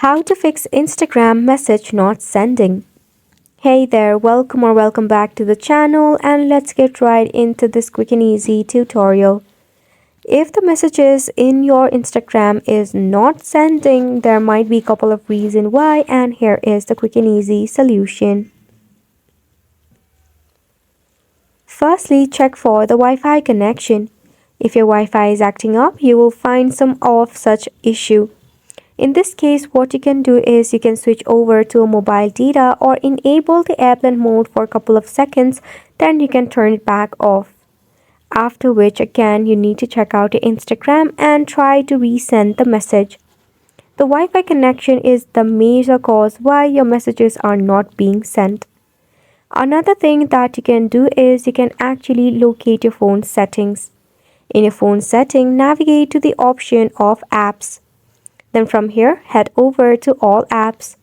How to fix Instagram message not sending. Hey there, welcome back to the channel, and let's get right into this quick and easy tutorial. If the messages in your Instagram is not sending, there might be a couple of reasons why, and here is the quick and easy solution. Firstly, check for the Wi-Fi connection. If your Wi-Fi is acting up, you will find some of such issue. In this case, what you can do is you can switch over to a mobile data or enable the airplane mode for a couple of seconds, then you can turn it back off. After which again you need to check out your Instagram and try to resend the message. The Wi-Fi connection is the major cause why your messages are not being sent. Another thing that you can do is you can actually locate your phone settings. In your phone setting, navigate to the option of apps. Then from here, head over to all apps.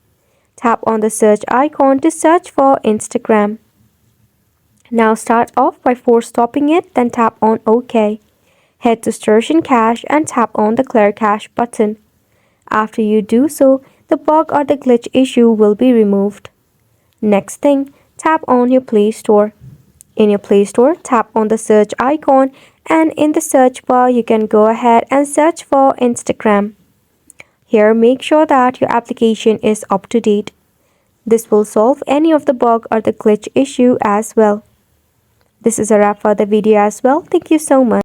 Tap on the search icon to search for Instagram. Now start off by force stopping it, then tap on OK. Head to Storage and Cache and tap on the Clear Cache button. After you do so, the bug or the glitch issue will be removed. Next thing, tap on your Play Store. In your Play Store, tap on the search icon, and in the search bar you can go ahead and search for Instagram. Here, make sure that your application is up to date. This will solve any of the bug or the glitch issue as well. This is a wrap for the video as well. Thank you so much.